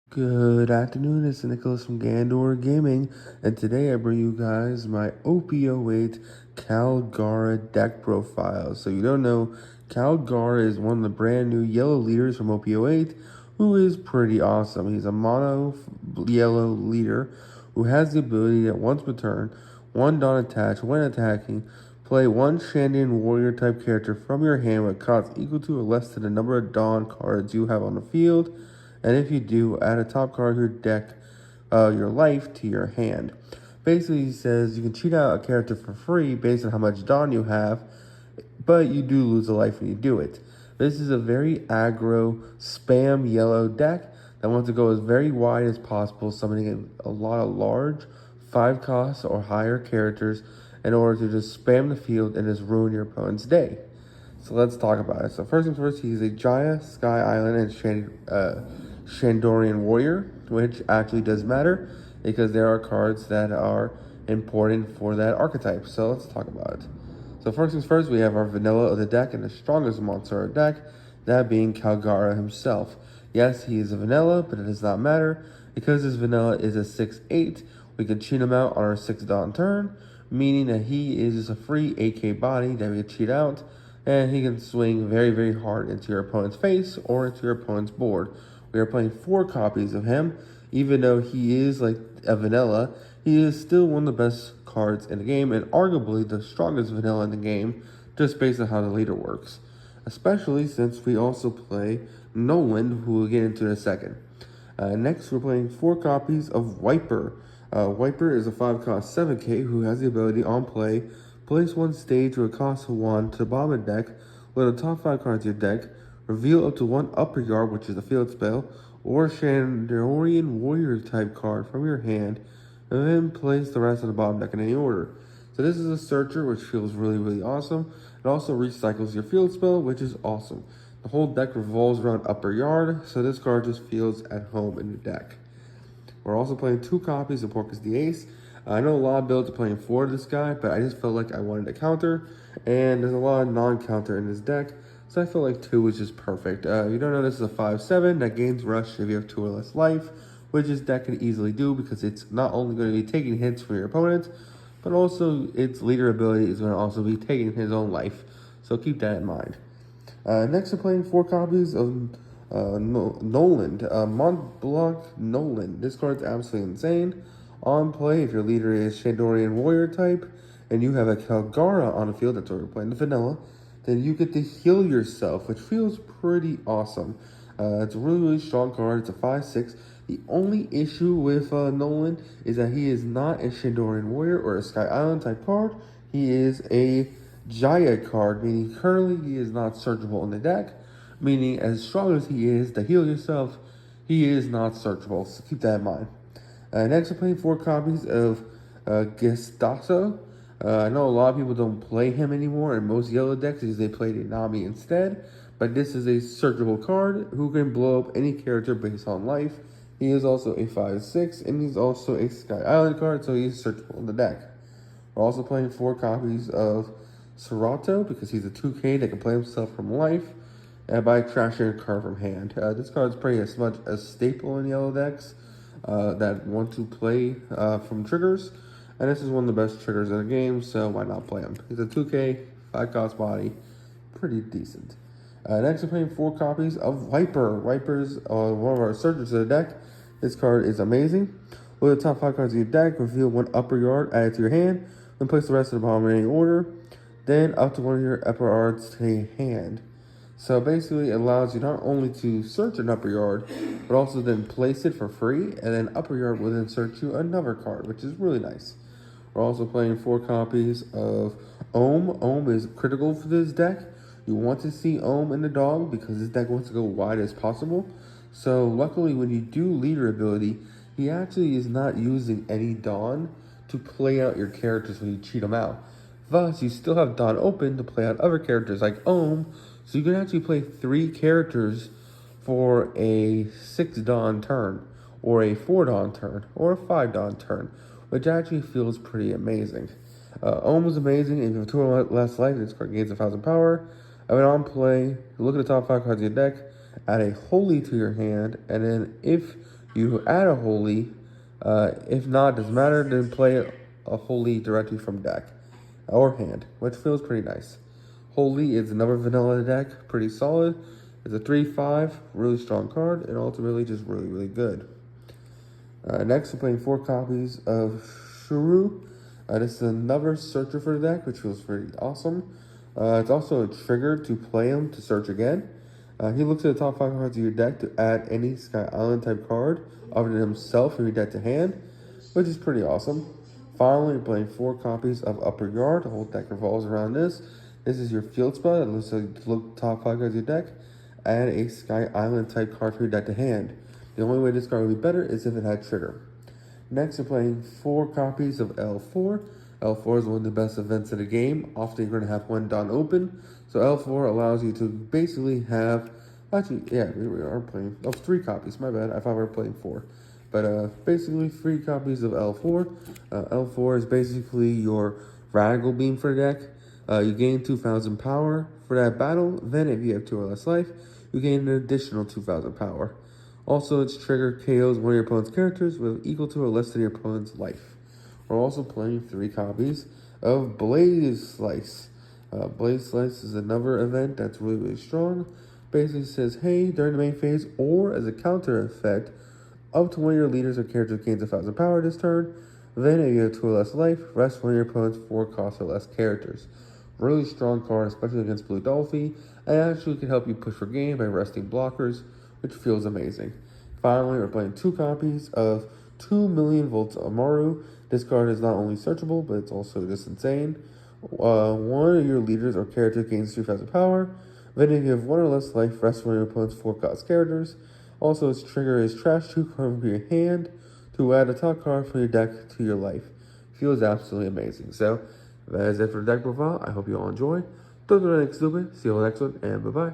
Good afternoon, it's Nicholas from Gandor Gaming, and today I bring you guys my OP08 Kalgara deck profile. So you don't know, Kalgara is one of the brand new yellow leaders from OP08, who is pretty awesome. He's a mono yellow leader who has the ability that once per turn, one Dawn attached when attacking, play one Shandian warrior type character from your hand with cost equal to or less than the number of Dawn cards you have on the field. And if you do, add a top card of your deck, your life, to your hand. Basically, he says you can cheat out a character for free based on how much Dawn you have, but you do lose a life when you do it. This is a very aggro, spam yellow deck that wants to go as very wide as possible, summoning a lot of large, 5 cost or higher characters in order to just spam the field and just ruin your opponent's day. So let's talk about it. So first things first, he's a Jaya, Sky Island, and Shandorian Warrior, which actually does matter because there are cards that are important for that archetype. So let's talk about it. So first things first, we have our vanilla of the deck and the strongest monster of the deck, that being Kalgara himself. Yes, he is a vanilla, but it does not matter because this vanilla is a 6/8. We can cheat him out on our 6 Dawn turn, meaning that he is just a free 8k body that we can cheat out, and he can swing very, very hard into your opponent's face or into your opponent's board. We are playing 4 copies of him. Even though he is like a vanilla, he is still one of the best cards in the game and arguably the strongest vanilla in the game, just based on how the leader works. Especially since we also play Nolan, who we'll get into in a second. Next, we're playing 4 copies of Wiper. Wiper is a 5 cost 7k who has the ability on play, place one stage with a cost of 1 to the bottom of the deck, let the top 5 cards of your deck, reveal up to 1 upper yard, which is a field spell, or Shandorian warrior type card from your hand, and then place the rest of the bottom deck in any order. So this is a searcher, which feels really, really awesome. It also recycles your field spell, which is awesome. The whole deck revolves around upper yard, so this card just feels at home in your deck. We're also playing 2 copies of Porcus the Ace. I know a lot of builds are playing 4 of this guy, but I just felt like I wanted a counter, and there's a lot of non-counter in this deck, so I feel like 2 is just perfect. You don't know this is a 5/7 that gains rush if you have 2 or less life, which this deck can easily do because it's not only going to be taking hits from your opponent, but also its leader ability is going to also be taking his own life, so keep that in mind. Next, we're playing 4 copies of Nolan, Mont Blanc Nolan. This card's absolutely insane. On play, if your leader is Shandorian Warrior type, and you have a Kalgara on the field, that's where we're playing the vanilla, then you get to heal yourself, which feels pretty awesome. It's a really, really strong card. It's a 5/6. The only issue with Nolan is that he is not a Shandorian Warrior or a Sky Island type card. He is a Jaya card, meaning currently he is not searchable in the deck, meaning as strong as he is to heal yourself, he is not searchable, so keep that in mind. Next, we're playing 4 copies of Gestasso. I know a lot of people don't play him anymore in most yellow decks because they play Inami instead, but this is a searchable card who can blow up any character based on life. He is also a 5/6, and he's also a Sky Island card, so he's searchable in the deck. We're also playing 4 copies of Serato because he's a 2k that can play himself from life by trashing a card from hand. This card is pretty much a staple in yellow decks that want to play from triggers, and this is one of the best triggers in the game, so why not play him? He's a 2k, 5 cost body, pretty decent. Next, we're playing 4 copies of Viper. Viper's one of our searchers of the deck. This card is amazing. Look at the top 5 cards of your deck, reveal 1 upper yard, add it to your hand, then place the rest of the bottom in any order, then up to 1 of your upper yards to your hand. So basically, it allows you not only to search an upper yard, but also then place it for free, and then upper yard will then search you another card, which is really nice. We're also playing 4 copies of Ohm. Ohm is critical for this deck. You want to see Ohm in the dog because this deck wants to go wide as possible. So luckily, when you do leader ability, he actually is not using any Dawn to play out your characters when you cheat them out. Thus, you still have Dawn open to play out other characters like Ohm, so you can actually play 3 characters for a 6 Dawn turn, or a 4 Dawn turn, or a 5 Dawn turn, which actually feels pretty amazing. Ohm is amazing. If you have 2 or less life, this card gains 1,000 power. I mean, on play, look at the top 5 cards of your deck, add a Holy to your hand, and then if you add a holy. If not, doesn't matter, then play a holy directly from deck or hand, which feels pretty nice. Holy is another vanilla deck, pretty solid. It's a 3/5, really strong card, and ultimately just really, really good. Next, we're playing 4 copies of Shuru. This is another searcher for the deck, which feels pretty awesome. It's also a trigger to play him to search again. He looks at the top 5 cards of your deck to add any Sky Island type card other than himself from your deck to hand, which is pretty awesome. Finally, we're playing 4 copies of Upper Yard. The whole deck revolves around this. This is your field spell that looks like look top 5 cards of your deck. Add a Sky Island type card from your deck to hand. The only way this card would be better is if it had trigger. Next, we're playing 4 copies of L4. L4 is one of the best events in the game. Often you're going to have one done open. So L4 allows you to basically have, actually, yeah, we are playing, 3 copies, my bad. I thought we were playing 4. But basically 3 copies of L4. L4 is basically your Radical Beam for the deck. You gain 2,000 power for that battle. Then if you have 2 or less life, you gain an additional 2,000 power. Also, its trigger KOs one of your opponent's characters with equal to or less than your opponent's life. We're also playing 3 copies of Blaze Slice. Blaze Slice is another event that's really, really strong. Basically says, hey, during the main phase or as a counter effect, up to one of your leaders or characters gains 1,000 power this turn. Then if you have 2 or less life, rest one of your opponent's 4 cost or less characters. Really strong card, especially against Blue Dolphy, and actually can help you push for game by resting blockers, which feels amazing. Finally, we're playing 2 copies of 2 million volts Amaru. This card is not only searchable, but it's also just insane. One of your leaders or characters gains 2,000 power. Then if you have 1 or less life, rest one of your opponent's 4 cost characters. Also, its trigger is trash 2 cards from your hand to add a top card from your deck to your life. Feels absolutely amazing. So, that is it for the deck profile. I hope you all enjoy. Don't do anything stupid. See you all next one, and bye-bye.